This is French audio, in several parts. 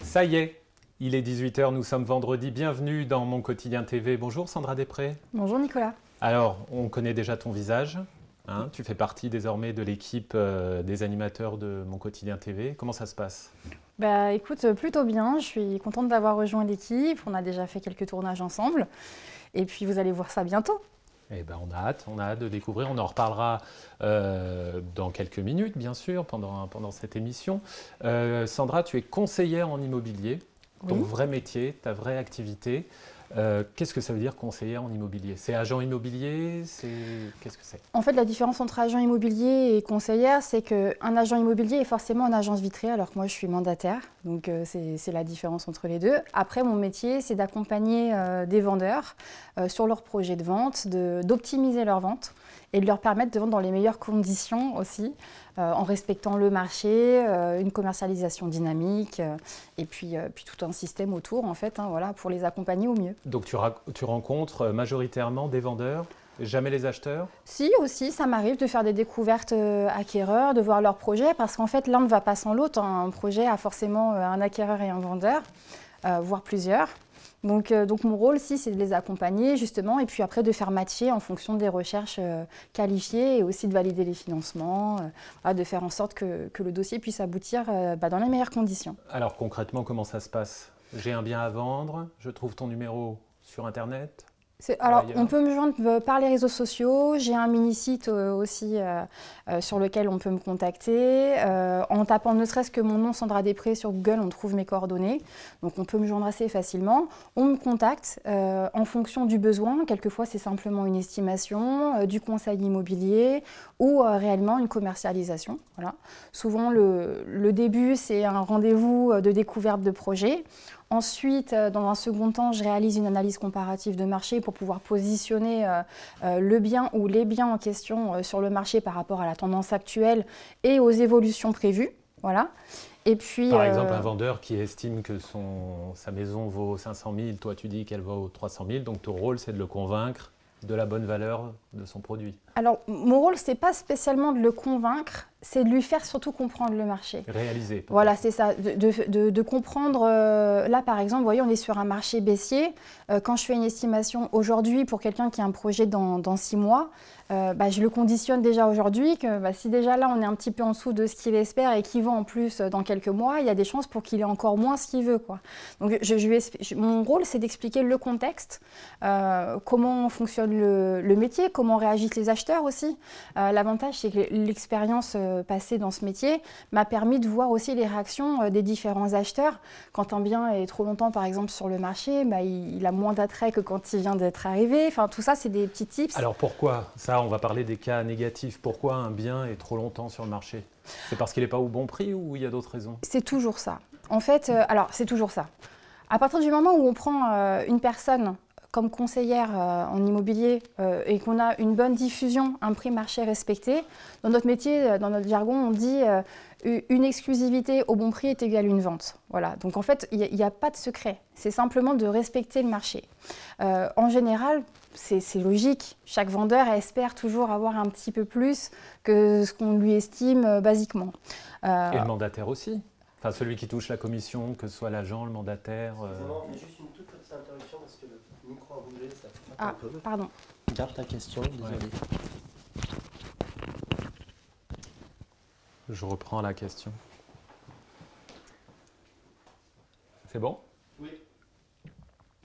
Ça y est, il est 18 h, nous sommes vendredi. Bienvenue dans Mon Quotidien TV. Bonjour Sandra Després. Bonjour Nicolas. Alors, on connaît déjà ton visage. Hein, tu fais partie désormais de l'équipe des animateurs de Mon Quotidien TV. Comment ça se passe? Bah écoute, plutôt bien. Je suis contente d'avoir rejoint l'équipe. On a déjà fait quelques tournages ensemble. Et puis vous allez voir ça bientôt. Eh ben, on a hâte de découvrir. On en reparlera dans quelques minutes, bien sûr, pendant cette émission. Sandra, tu es conseillère en immobilier. Ton vrai métier, ta vraie activité. Qu'est-ce que ça veut dire conseillère en immobilier? C'est agent immobilier? Qu'est-ce que c'est? En fait, la différence entre agent immobilier et conseillère, c'est qu'un agent immobilier est forcément en agence vitrée, alors que moi, je suis mandataire. Donc, c'est la différence entre les deux. Après, mon métier, c'est d'accompagner des vendeurs sur leurs projets de vente, d'optimiser leurs ventes et de leur permettre de vendre dans les meilleures conditions aussi, en respectant le marché, une commercialisation dynamique et puis tout un système autour, en fait, hein, voilà, pour les accompagner au mieux. Donc tu rencontres majoritairement des vendeurs, jamais les acheteurs? Si, aussi, ça m'arrive de faire des découvertes acquéreurs, de voir leurs projets, parce qu'en fait, l'un ne va pas sans l'autre. Un projet a forcément un acquéreur et un vendeur, voire plusieurs. Donc mon rôle, si, c'est de les accompagner justement et puis après de faire matcher en fonction des recherches qualifiées et aussi de valider les financements, de faire en sorte que le dossier puisse aboutir dans les meilleures conditions. Alors concrètement, comment ça se passe? J'ai un bien à vendre, je trouve ton numéro sur Internet? Alors, on peut me joindre par les réseaux sociaux. J'ai un mini-site aussi sur lequel on peut me contacter. En tapant ne serait-ce que mon nom, Sandra Després, sur Google, on trouve mes coordonnées. Donc, on peut me joindre assez facilement. On me contacte en fonction du besoin. Quelquefois, c'est simplement une estimation, du conseil immobilier ou réellement une commercialisation. Voilà. Souvent, le début, c'est un rendez-vous de découverte de projet. Ensuite, dans un second temps, je réalise une analyse comparative de marché pour pouvoir positionner le bien ou les biens en question sur le marché par rapport à la tendance actuelle et aux évolutions prévues. Voilà. Et puis, par exemple, un vendeur qui estime que sa maison vaut 500 000, toi tu dis qu'elle vaut 300 000, donc ton rôle c'est de le convaincre de la bonne valeur de son produit. Alors, mon rôle, ce n'est pas spécialement de le convaincre, c'est de lui faire surtout comprendre le marché. Réaliser. Voilà, c'est ça, de comprendre. Là, par exemple, vous voyez, on est sur un marché baissier. Quand je fais une estimation aujourd'hui pour quelqu'un qui a un projet dans 6 mois, je le conditionne déjà aujourd'hui que si déjà là, on est un petit peu en dessous de ce qu'il espère et qu'il vend en plus dans quelques mois, il y a des chances pour qu'il ait encore moins ce qu'il veut, quoi. Donc, mon rôle, c'est d'expliquer le contexte, comment fonctionne le métier, comment réagissent les acheteurs aussi. L'avantage, c'est que l'expérience passée dans ce métier m'a permis de voir aussi les réactions des différents acheteurs. Quand un bien est trop longtemps, par exemple, sur le marché, il a moins d'attrait que quand il vient d'être arrivé. Enfin, tout ça, c'est des petits tips. Alors pourquoi? Ça, on va parler des cas négatifs. Pourquoi un bien est trop longtemps sur le marché? C'est parce qu'il n'est pas au bon prix ou il y a d'autres raisons? C'est toujours ça. En fait, alors, c'est toujours ça. À partir du moment où on prend une personne comme conseillère en immobilier et qu'on a une bonne diffusion, un prix marché respecté, dans notre métier, dans notre jargon, on dit une exclusivité au bon prix est égale à une vente. Voilà. Donc en fait, il n'y a pas de secret. C'est simplement de respecter le marché. En général, c'est logique. Chaque vendeur espère toujours avoir un petit peu plus que ce qu'on lui estime basiquement. Et le mandataire aussi? Enfin, celui qui touche la commission, que ce soit l'agent, le mandataire. Juste une toute petite interruption parce que le micro a bougé, ça fait un peu. Pardon. Garde ta question, désolé. Ouais. Je reprends la question. C'est bon? Oui.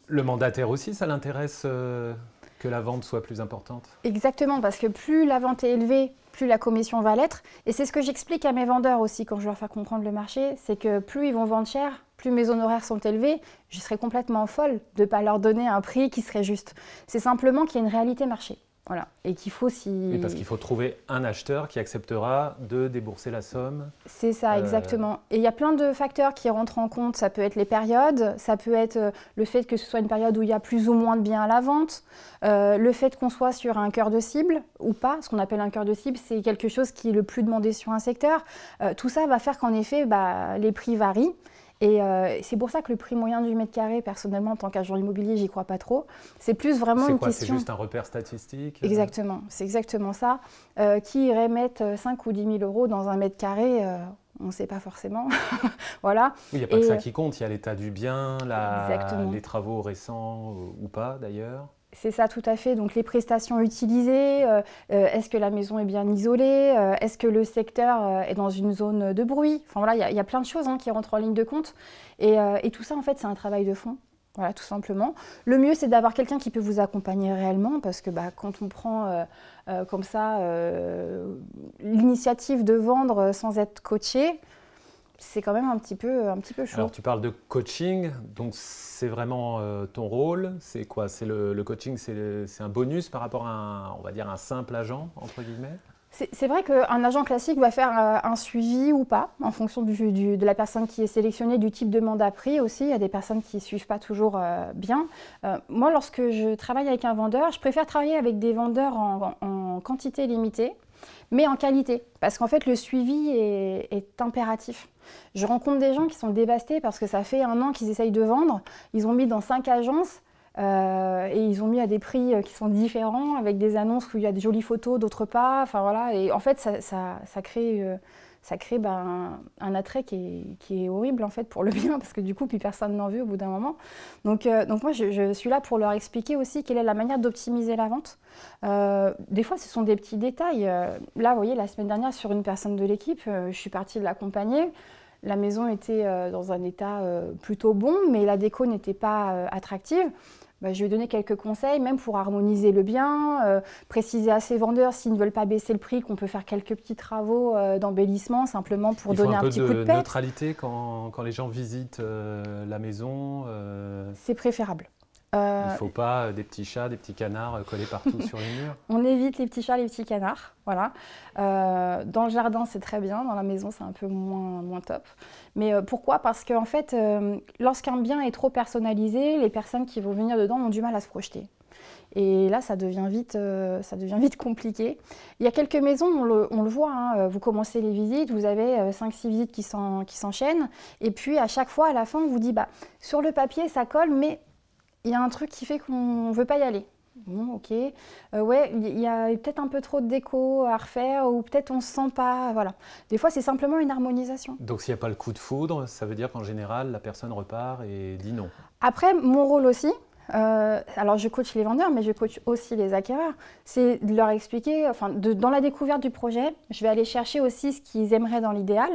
Le mandataire aussi, ça l'intéresse que la vente soit plus importante? Exactement, parce que plus la vente est élevée, plus la commission va l'être. Et c'est ce que j'explique à mes vendeurs aussi quand je leur fais comprendre le marché, c'est que plus ils vont vendre cher, plus mes honoraires sont élevés, je serais complètement folle de ne pas leur donner un prix qui serait juste. C'est simplement qu'il y a une réalité marché. Voilà. Et qu'il faut Et parce qu'il faut trouver un acheteur qui acceptera de débourser la somme. C'est ça, exactement. Et il y a plein de facteurs qui rentrent en compte. Ça peut être les périodes, ça peut être le fait que ce soit une période où il y a plus ou moins de biens à la vente, le fait qu'on soit sur un cœur de cible ou pas. Ce qu'on appelle un cœur de cible, c'est quelque chose qui est le plus demandé sur un secteur. Tout ça va faire qu'en effet, les prix varient. Et c'est pour ça que le prix moyen du mètre carré, personnellement, en tant qu'agent immobilier, j'y crois pas trop. C'est plus vraiment une question... C'est juste un repère statistique? Exactement, c'est exactement ça. Qui irait mettre 5 ou 10 000 euros dans un mètre carré, on ne sait pas forcément. Voilà. Oui, il n'y a pas que ça qui compte, il y a l'état du bien, Exactement. les travaux récents ou pas d'ailleurs. C'est ça, tout à fait. Donc les prestations utilisées, est-ce que la maison est bien isolée, est-ce que le secteur est dans une zone de bruit. Enfin voilà, il y a plein de choses qui rentrent en ligne de compte. Et tout ça, en fait, c'est un travail de fond. Voilà, tout simplement. Le mieux, c'est d'avoir quelqu'un qui peut vous accompagner réellement, parce que quand on prend comme ça l'initiative de vendre sans être coaché, c'est quand même un petit peu chaud. Alors, tu parles de coaching, donc c'est vraiment ton rôle. C'est quoi? C'est le coaching, c'est un bonus par rapport à on va dire, un simple agent, entre guillemets? C'est vrai qu'un agent classique va faire un suivi ou pas, en fonction de la personne qui est sélectionnée, du type de mandat pris aussi. Il y a des personnes qui ne suivent pas toujours bien. Moi, lorsque je travaille avec un vendeur, je préfère travailler avec des vendeurs en quantité limitée, mais en qualité. Parce qu'en fait, le suivi est impératif. Je rencontre des gens qui sont dévastés parce que ça fait 1 an qu'ils essayent de vendre. Ils ont mis dans 5 agences. Et ils ont mis à des prix qui sont différents, avec des annonces où il y a des jolies photos, d'autres pas. Enfin voilà. Et en fait, ça crée un attrait qui est horrible en fait pour le bien, parce que du coup, plus personne n'en veut au bout d'un moment. Donc moi, je suis là pour leur expliquer aussi quelle est la manière d'optimiser la vente. Des fois, ce sont des petits détails. Là, vous voyez, la semaine dernière, sur une personne de l'équipe, je suis partie de l'accompagner. La maison était dans un état plutôt bon, mais la déco n'était pas attractive. Je lui ai donné quelques conseils, même pour harmoniser le bien, préciser à ses vendeurs s'ils ne veulent pas baisser le prix, qu'on peut faire quelques petits travaux d'embellissement, simplement pour donner un petit coup de peps. Il faut un peu de neutralité quand les gens visitent la maison. C'est préférable. Il ne faut pas des petits chats, des petits canards collés partout sur les murs. On évite les petits chats, les petits canards. Voilà. Dans le jardin, c'est très bien. Dans la maison, c'est un peu moins top. Mais pourquoi? Parce qu'en fait, lorsqu'un bien est trop personnalisé, les personnes qui vont venir dedans ont du mal à se projeter. Et là, ça devient vite compliqué. Il y a quelques maisons, on le voit, hein, vous commencez les visites, vous avez 5-6 visites qui s'enchaînent. Et puis, à chaque fois, à la fin, on vous dit, sur le papier, ça colle, mais il y a un truc qui fait qu'on ne veut pas y aller. Bon, ok. Ouais, il y a peut-être un peu trop de déco à refaire, ou peut-être on ne se sent pas. Voilà. Des fois, c'est simplement une harmonisation. Donc, s'il n'y a pas le coup de foudre, ça veut dire qu'en général, la personne repart et dit non. Après, mon rôle aussi, alors je coach les vendeurs, mais je coach aussi les acquéreurs, c'est de leur expliquer, dans la découverte du projet, je vais aller chercher aussi ce qu'ils aimeraient dans l'idéal.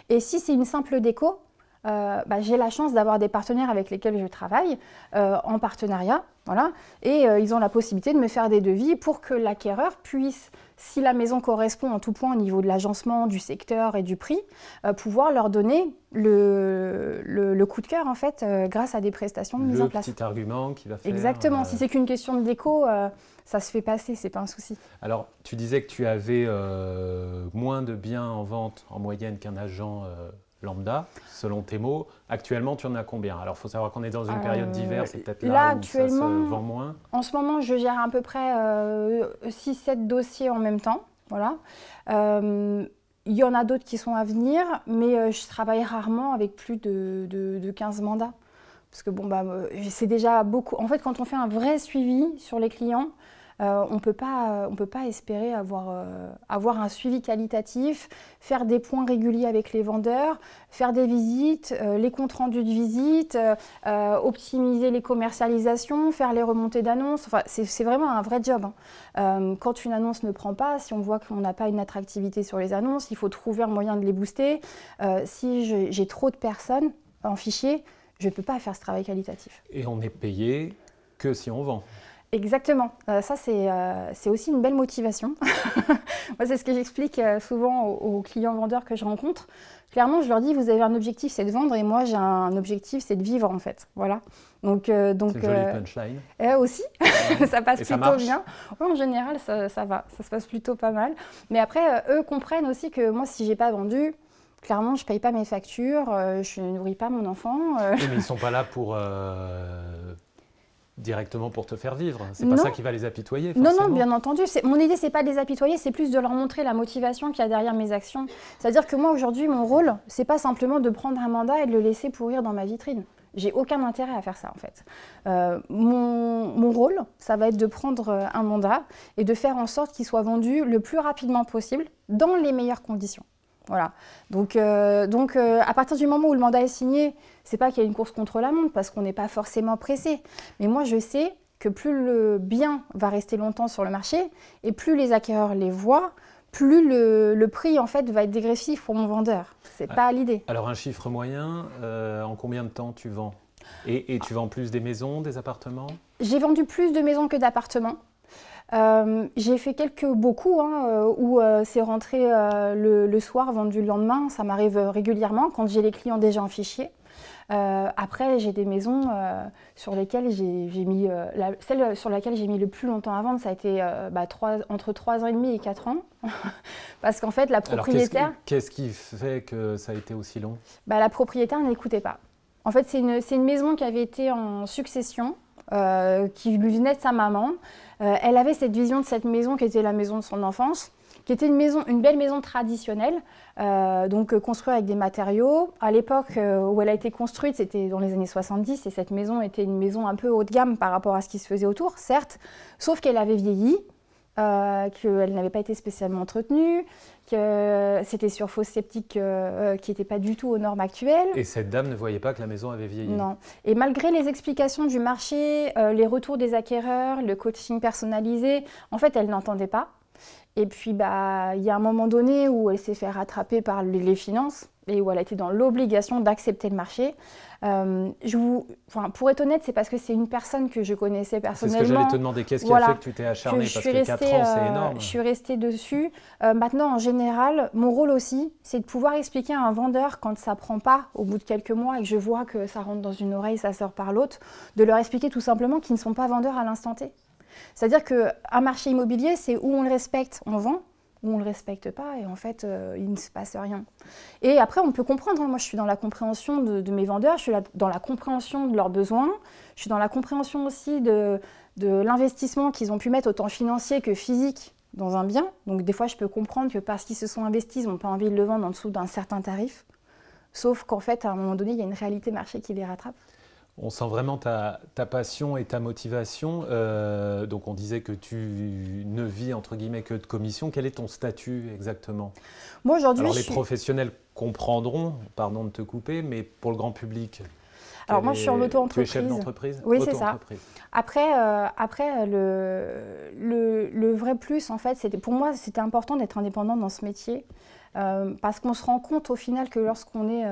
Et si c'est une simple déco, j'ai la chance d'avoir des partenaires avec lesquels je travaille en partenariat, voilà, et ils ont la possibilité de me faire des devis pour que l'acquéreur puisse, si la maison correspond en tout point au niveau de l'agencement, du secteur et du prix, pouvoir leur donner le coup de cœur en fait, grâce à des prestations mises en place. Le petit argument qui va faire... Exactement, si c'est qu'une question de déco, ça se fait passer, c'est pas un souci. Alors, tu disais que tu avais moins de biens en vente en moyenne qu'un agent lambda, selon tes mots. Actuellement, tu en as combien? Alors, il faut savoir qu'on est dans une période d'hiver, c'est peut-être là où ça se vend moins. En ce moment, je gère à peu près 6-7 dossiers en même temps. Voilà. Il y en a d'autres qui sont à venir, mais je travaille rarement avec plus de 15 mandats. Parce que c'est déjà beaucoup. En fait, quand on fait un vrai suivi sur les clients, on ne peut pas espérer avoir un suivi qualitatif, faire des points réguliers avec les vendeurs, faire des visites, les comptes rendus de visite, optimiser les commercialisations, faire les remontées d'annonces. Enfin, c'est vraiment un vrai job. Quand une annonce ne prend pas, si on voit qu'on n'a pas une attractivité sur les annonces, il faut trouver un moyen de les booster. Si j'ai trop de personnes en fichier, je ne peux pas faire ce travail qualitatif. Et on n'est payé que si on vend. Exactement. Ça, c'est aussi une belle motivation. Moi, c'est ce que j'explique souvent aux clients vendeurs que je rencontre. Clairement, je leur dis, vous avez un objectif, c'est de vendre, et moi, j'ai un objectif, c'est de vivre, en fait. Voilà. Donc, c'est une jolie punchline. Aussi, ça passe plutôt bien. Ouais, en général, ça va. Ça se passe plutôt pas mal. Mais après, eux comprennent aussi que moi, si j'ai pas vendu, clairement, je ne paye pas mes factures, je ne nourris pas mon enfant. Oui, mais ils ne sont pas là pour... directement pour te faire vivre. C'est pas ça qui va les apitoyer, forcément. Non, bien entendu. Mon idée, c'est pas de les apitoyer, c'est plus de leur montrer la motivation qu'il y a derrière mes actions. C'est-à-dire que moi, aujourd'hui, mon rôle, c'est pas simplement de prendre un mandat et de le laisser pourrir dans ma vitrine. J'ai aucun intérêt à faire ça, en fait. Mon rôle, ça va être de prendre un mandat et de faire en sorte qu'il soit vendu le plus rapidement possible, dans les meilleures conditions. Voilà. Donc à partir du moment où le mandat est signé, c'est pas qu'il y a une course contre la montre, parce qu'on n'est pas forcément pressé. Mais moi, je sais que plus le bien va rester longtemps sur le marché, et plus les acquéreurs les voient, plus le prix en fait va être dégressif pour mon vendeur. C'est pas l'idée. Alors un chiffre moyen, en combien de temps tu vends? Et tu vends plus des maisons, des appartements? J'ai vendu plus de maisons que d'appartements. J'ai fait beaucoup où c'est rentré le soir, vendu le lendemain. Ça m'arrive régulièrement quand j'ai les clients déjà en fichier. Après, j'ai des maisons sur lesquelles j'ai mis, celle sur laquelle j'ai mis le plus longtemps à vendre, ça a été entre 3 ans et demi et 4 ans. Parce qu'en fait, la propriétaire… Alors, qu'est-ce qui fait que ça a été aussi long? La propriétaire n'écoutait pas. En fait, c'est une maison qui avait été en succession, qui lui venait de sa maman. Elle avait cette vision de cette maison qui était la maison de son enfance, qui était une belle maison traditionnelle, construite avec des matériaux. À l'époque où elle a été construite, c'était dans les années 70, et cette maison était une maison un peu haut de gamme par rapport à ce qui se faisait autour, certes, sauf qu'elle avait vieilli, qu'elle n'avait pas été spécialement entretenue, que c'était sur fosse septique qui n'était pas du tout aux normes actuelles. Et cette dame ne voyait pas que la maison avait vieilli? Non. Et malgré les explications du marché, les retours des acquéreurs, le coaching personnalisé, en fait, elle n'entendait pas. Et puis, il y a un moment donné où elle s'est fait rattraper par les finances et où elle a été dans l'obligation d'accepter le marché. Pour être honnête, c'est parce que c'est une personne que je connaissais personnellement. C'est ce que j'allais te demander. Qu'est-ce qui a fait que tu t'es acharné? Parce que 4 ans, c'est énorme. Je suis restée dessus. Maintenant, en général, mon rôle aussi, c'est de pouvoir expliquer à un vendeur quand ça ne prend pas au bout de quelques mois et que je vois que ça rentre dans une oreille, ça sort par l'autre, de leur expliquer tout simplement qu'ils ne sont pas vendeurs à l'instant T. C'est-à-dire qu'un marché immobilier, c'est où on le respecte, on vend, où on ne le respecte pas, et en fait, il ne se passe rien. Et après, on peut comprendre. Moi, je suis dans la compréhension de mes vendeurs, je suis dans la compréhension de leurs besoins, je suis dans la compréhension aussi de l'investissement qu'ils ont pu mettre, autant financier que physique, dans un bien. Donc, des fois, je peux comprendre que parce qu'ils se sont investis, ils n'ont pas envie de le vendre en dessous d'un certain tarif. Sauf qu'en fait, à un moment donné, il y a une réalité marché qui les rattrape. On sent vraiment ta passion et ta motivation. Donc on disait que tu ne vis entre guillemets que de commission. Quel est ton statut exactement? Moi aujourd'hui, alors les professionnels comprendront, pardon de te couper, mais pour le grand public. Alors moi je suis en auto-entreprise. Tu es chef d'entreprise? Oui, c'est ça. Après le vrai plus en fait, pour moi c'était important d'être indépendant dans ce métier parce qu'on se rend compte au final que lorsqu'on est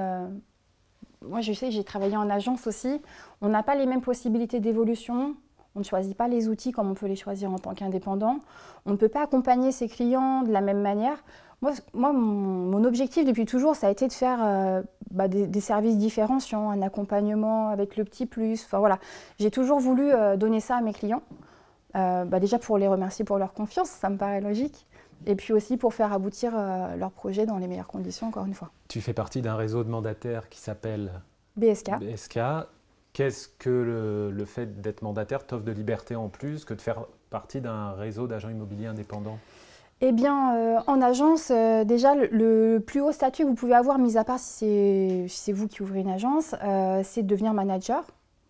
moi, je sais que j'ai travaillé en agence aussi. On n'a pas les mêmes possibilités d'évolution. On ne choisit pas les outils comme on peut les choisir en tant qu'indépendant. On ne peut pas accompagner ses clients de la même manière. Moi mon objectif depuis toujours, ça a été de faire des services différenciants, un accompagnement avec le petit plus. Enfin, voilà. J'ai toujours voulu donner ça à mes clients. Déjà pour les remercier pour leur confiance, ça me paraît logique. Et puis aussi pour faire aboutir leurs projets dans les meilleures conditions, encore une fois. Tu fais partie d'un réseau de mandataires qui s'appelle BSK. BSK. Qu'est-ce que le fait d'être mandataire t'offre de liberté en plus que de faire partie d'un réseau d'agents immobiliers indépendants? Eh bien, en agence, déjà, le plus haut statut que vous pouvez avoir, mis à part si c'est vous qui ouvrez une agence, c'est de devenir manager.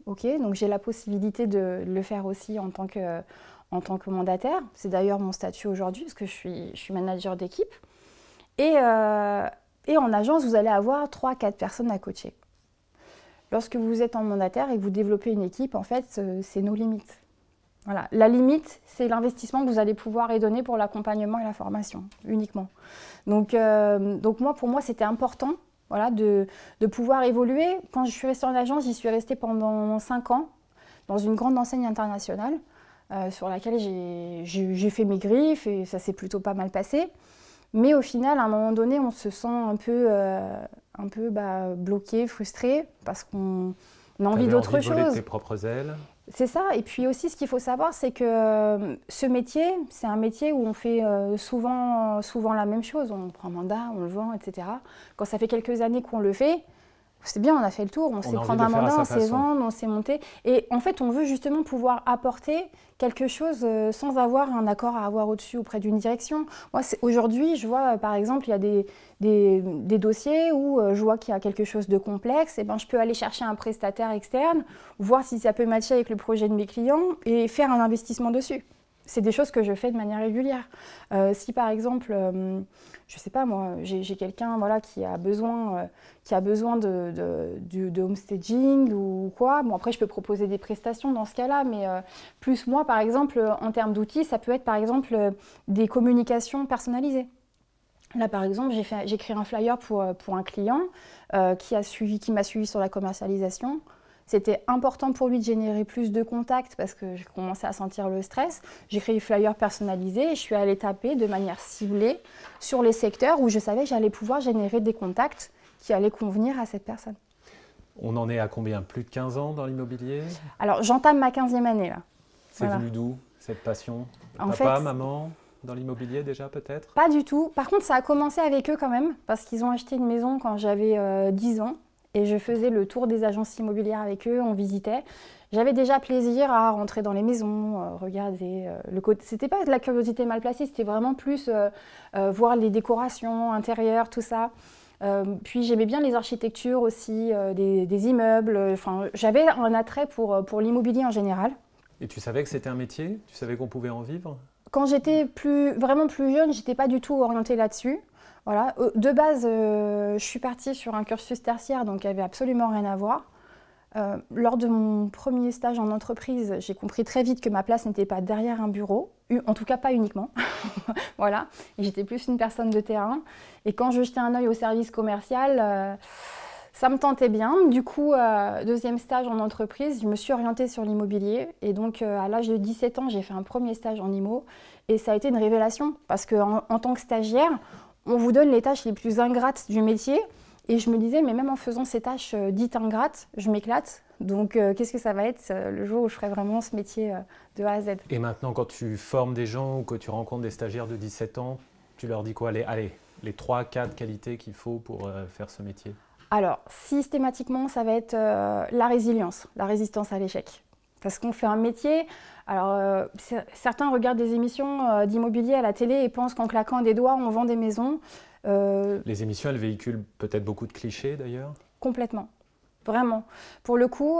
Okay, donc j'ai la possibilité de le faire aussi en tant que mandataire. C'est d'ailleurs mon statut aujourd'hui, parce que je suis manager d'équipe. Et en agence, vous allez avoir 3-4 personnes à coacher. Lorsque vous êtes en mandataire et que vous développez une équipe, en fait, c'est nos limites. Voilà. La limite, c'est l'investissement que vous allez pouvoir y donner pour l'accompagnement et la formation, uniquement. Donc pour moi, c'était important de pouvoir évoluer. Quand je suis restée en agence, j'y suis restée pendant 5 ans, dans une grande enseigne internationale, sur laquelle j'ai fait mes griffes et ça s'est plutôt pas mal passé. Mais au final, à un moment donné, on se sent un peu bloqué, frustré, parce qu'on a envie d'autre chose. Voler tes propres ailes. C'est ça. Et puis aussi, ce qu'il faut savoir, c'est que ce métier, c'est un métier où on fait souvent la même chose. On prend un mandat, on le vend, etc. Quand ça fait quelques années qu'on le fait, c'est bien, on a fait le tour, on sait prendre un mandat, on sait vendre, on sait monter. Et en fait, on veut justement pouvoir apporter quelque chose sans avoir un accord à avoir au-dessus auprès d'une direction. Moi, aujourd'hui, je vois, par exemple, il y a des dossiers où je vois qu'il y a quelque chose de complexe. Et je peux aller chercher un prestataire externe, voir si ça peut matcher avec le projet de mes clients et faire un investissement dessus. c'est des choses que je fais de manière régulière. Si par exemple, je ne sais pas moi, j'ai quelqu'un voilà, qui a besoin de homestaging ou quoi, bon après je peux proposer des prestations dans ce cas-là, mais plus moi par exemple, en termes d'outils, ça peut être par exemple des communications personnalisées. Là, par exemple, j'ai créé un flyer pour un client qui m'a suivi sur la commercialisation. C'était important pour lui de générer plus de contacts parce que je commençais à sentir le stress. J'ai créé un flyer personnalisé et je suis allée taper de manière ciblée sur les secteurs où je savais que j'allais pouvoir générer des contacts qui allaient convenir à cette personne. On en est à combien? Plus de 15 ans dans l'immobilier? Alors, j'entame ma 15e année là. C'est venu d'où cette passion? En Papa, fait, maman? Dans l'immobilier déjà peut-être? Pas du tout. Par contre, ça a commencé avec eux quand même, parce qu'ils ont acheté une maison quand j'avais 10 ans. Et je faisais le tour des agences immobilières avec eux, on visitait. J'avais déjà plaisir à rentrer dans les maisons, regarder. C'était pas de la curiosité mal placée, c'était vraiment plus voir les décorations intérieures, tout ça. Puis j'aimais bien les architectures aussi, des immeubles. Enfin, j'avais un attrait pour l'immobilier en général. Et tu savais que c'était un métier? Tu savais qu'on pouvait en vivre? Quand j'étais vraiment plus jeune, j'étais pas du tout orientée là-dessus. Voilà. De base, je suis partie sur un cursus tertiaire, donc il n'y avait absolument rien à voir. Lors de mon premier stage en entreprise, j'ai compris très vite que ma place n'était pas derrière un bureau, en tout cas pas uniquement. Voilà. J'étais plus une personne de terrain. Et quand je jetais un œil au service commercial, ça me tentait bien. Du coup, deuxième stage en entreprise, je me suis orientée sur l'immobilier. Et donc, à l'âge de 17 ans, j'ai fait un premier stage en IMO. Et ça a été une révélation. Parce qu'en tant que stagiaire, on vous donne les tâches les plus ingrates du métier. Et je me disais, mais même en faisant ces tâches dites ingrates, je m'éclate. Donc, qu'est-ce que ça va être le jour où je ferai vraiment ce métier de A à Z? Et maintenant, quand tu formes des gens ou que tu rencontres des stagiaires de 17 ans, tu leur dis quoi? Allez, les 3-4 qualités qu'il faut pour faire ce métier? Alors, systématiquement, ça va être la résilience, la résistance à l'échec. Parce qu'on fait un métier, alors certains regardent des émissions d'immobilier à la télé et pensent qu'en claquant des doigts, on vend des maisons. Les émissions, elles véhiculent peut-être beaucoup de clichés d'ailleurs? Complètement, vraiment. Pour le coup,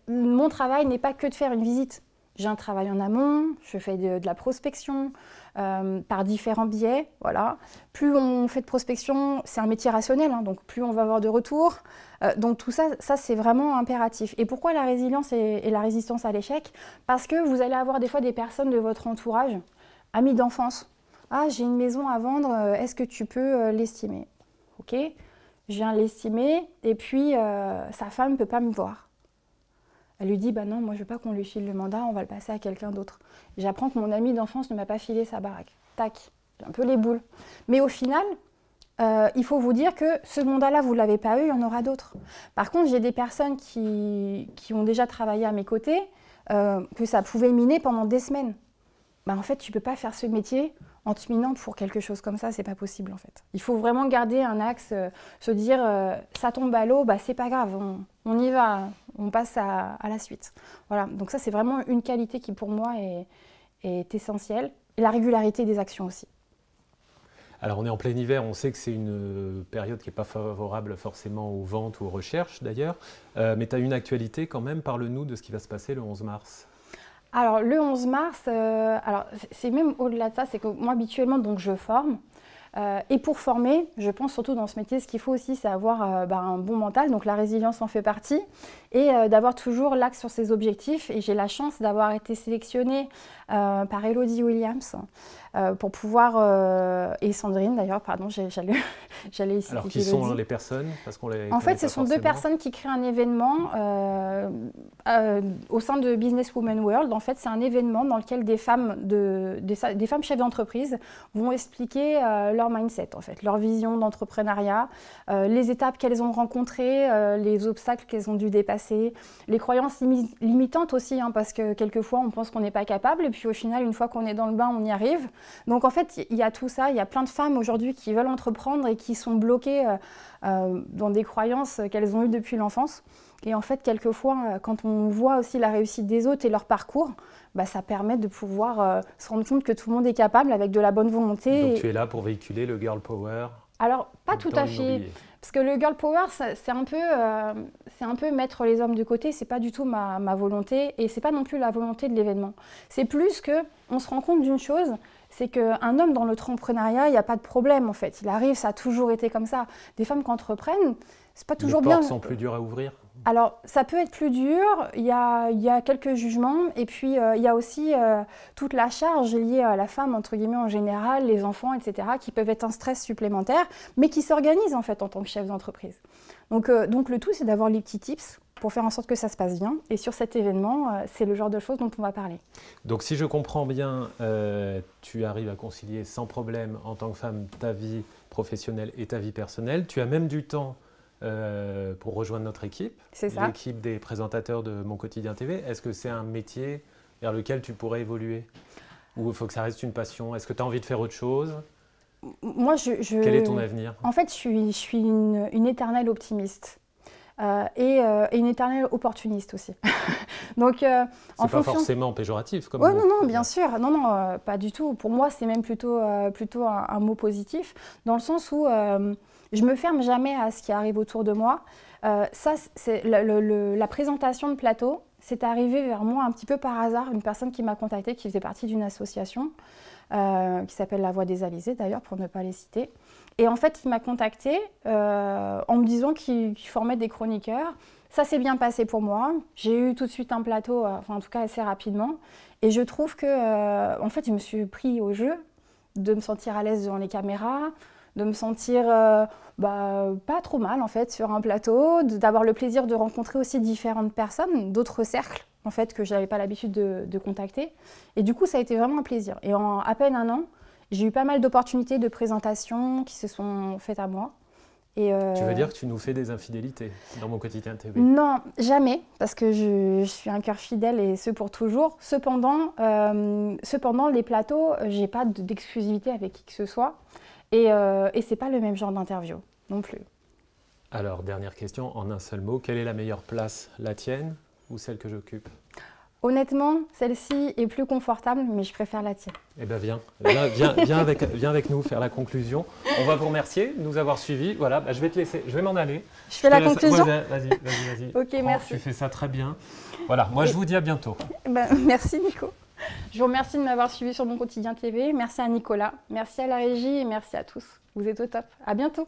mon travail n'est pas que de faire une visite. J'ai un travail en amont, je fais de la prospection par différents biais. Voilà. Plus on fait de prospection, c'est un métier rationnel, hein, donc plus on va avoir de retours. Donc tout ça c'est vraiment impératif. Et pourquoi la résilience et la résistance à l'échec? Parce que vous allez avoir des fois des personnes de votre entourage, amis d'enfance. Ah, j'ai une maison à vendre, est-ce que tu peux l'estimer? Ok, je viens l'estimer et puis sa femme ne peut pas me voir. Elle lui dit, bah non, moi je veux pas qu'on lui file le mandat, on va le passer à quelqu'un d'autre. J'apprends que mon ami d'enfance ne m'a pas filé sa baraque. Tac, j'ai un peu les boules. Mais au final, il faut vous dire que ce mandat-là, vous ne l'avez pas eu, il y en aura d'autres. Par contre, j'ai des personnes qui ont déjà travaillé à mes côtés, que ça pouvait miner pendant des semaines. Bah, en fait, tu ne peux pas faire ce métier en te minant pour quelque chose comme ça, c'est pas possible en fait. Il faut vraiment garder un axe, se dire ça tombe à l'eau, bah, c'est pas grave, on y va, on passe à la suite. Voilà, donc ça c'est vraiment une qualité qui pour moi est essentielle. Et la régularité des actions aussi. Alors on est en plein hiver, on sait que c'est une période qui n'est pas favorable forcément aux ventes ou aux recherches d'ailleurs, mais tu as une actualité quand même, parle-nous de ce qui va se passer le 11 mars. Alors le 11 mars, alors c'est même au-delà de ça, c'est que moi habituellement donc je forme. Et pour former, je pense surtout dans ce métier, ce qu'il faut aussi, c'est avoir un bon mental, donc la résilience en fait partie, et d'avoir toujours l'axe sur ses objectifs. Et j'ai la chance d'avoir été sélectionnée par Elodie Williams pour pouvoir, et Sandrine d'ailleurs, pardon, j'allais ici. Alors qui sont les personnes? Parce qu'on les En fait, ce sont forcément. deux personnes qui créent un événement au sein de Business Women World. En fait, c'est un événement dans lequel des femmes chefs d'entreprise vont expliquer leur mindset, en fait, leur vision d'entrepreneuriat, les étapes qu'elles ont rencontrées, les obstacles qu'elles ont dû dépasser, les croyances limitantes aussi, hein, parce que quelquefois on pense qu'on n'est pas capable et puis au final, une fois qu'on est dans le bain, on y arrive. Donc en fait, il y a tout ça, il y a plein de femmes aujourd'hui qui veulent entreprendre et qui sont bloquées dans des croyances qu'elles ont eues depuis l'enfance. Et en fait, quelquefois, quand on voit aussi la réussite des autres et leur parcours, bah, ça permet de pouvoir se rendre compte que tout le monde est capable avec de la bonne volonté. Donc tu es là pour véhiculer le girl power? Alors, pas tout à fait. Parce que le girl power, c'est un peu mettre les hommes de côté, c'est pas du tout ma volonté et c'est pas non plus la volonté de l'événement. C'est plus qu'on se rend compte d'une chose, c'est qu'un homme dans l'entrepreneuriat, il n'y a pas de problème en fait. Il arrive, ça a toujours été comme ça. Des femmes qui entreprennent, c'est pas toujours bien. Les portes sont plus dures à ouvrir? Alors, ça peut être plus dur, il y a quelques jugements, et puis il y a aussi toute la charge liée à la femme, entre guillemets, en général, les enfants, etc., qui peuvent être un stress supplémentaire, mais qui s'organisent en fait en tant que chef d'entreprise. Donc le tout, c'est d'avoir les petits tips pour faire en sorte que ça se passe bien, et sur cet événement, c'est le genre de choses dont on va parler. Donc si je comprends bien, tu arrives à concilier sans problème, en tant que femme, ta vie professionnelle et ta vie personnelle. Tu as même du temps pour rejoindre notre équipe, l'équipe des présentateurs de Mon Quotidien TV. Est-ce que c'est un métier vers lequel tu pourrais évoluer? Ou il faut que ça reste une passion? Est-ce que tu as envie de faire autre chose? Moi, Quel est ton avenir? En fait, je suis une éternelle optimiste. Et une éternelle opportuniste aussi. Donc, c'est pas forcément péjoratif comme mot. Non, bien sûr. Non, pas du tout. Pour moi, c'est même plutôt un mot positif, dans le sens où je me ferme jamais à ce qui arrive autour de moi. Ça, c'est la présentation de plateau. C'est arrivé vers moi un petit peu par hasard, une personne qui m'a contactée, qui faisait partie d'une association qui s'appelle La Voix des Alizés, d'ailleurs, pour ne pas les citer. Et en fait, il m'a contactée en me disant qu'il formait des chroniqueurs. Ça s'est bien passé pour moi. J'ai eu tout de suite un plateau, en tout cas assez rapidement. Et je trouve que, en fait, je me suis pris au jeu de me sentir à l'aise devant les caméras, de me sentir pas trop mal, en fait, sur un plateau, d'avoir le plaisir de rencontrer aussi différentes personnes, d'autres cercles, en fait, que je n'avais pas l'habitude de contacter. Et du coup, ça a été vraiment un plaisir. Et en à peine un an, j'ai eu pas mal d'opportunités de présentation qui se sont faites à moi. Et Tu veux dire que tu nous fais des infidélités dans Mon Quotidien TV? Non, jamais, parce que je suis un cœur fidèle et ce pour toujours. Cependant, les plateaux, j'ai pas d'exclusivité avec qui que ce soit. Et c'est pas le même genre d'interview non plus. Alors, dernière question, en un seul mot, quelle est la meilleure place, la tienne ou celle que j'occupe? Honnêtement, celle-ci est plus confortable, mais je préfère la tienne. Eh bien, viens avec nous faire la conclusion. On va vous remercier de nous avoir suivis. Voilà, je vais te laisser, je vais m'en aller. Je fais la conclusion. Vas-y. Ok, merci. Tu fais ça très bien. Voilà, moi je vous dis à bientôt. Merci Nico. Je vous remercie de m'avoir suivi sur Mon Quotidien TV. Merci à Nicolas, merci à la régie et merci à tous. Vous êtes au top. À bientôt.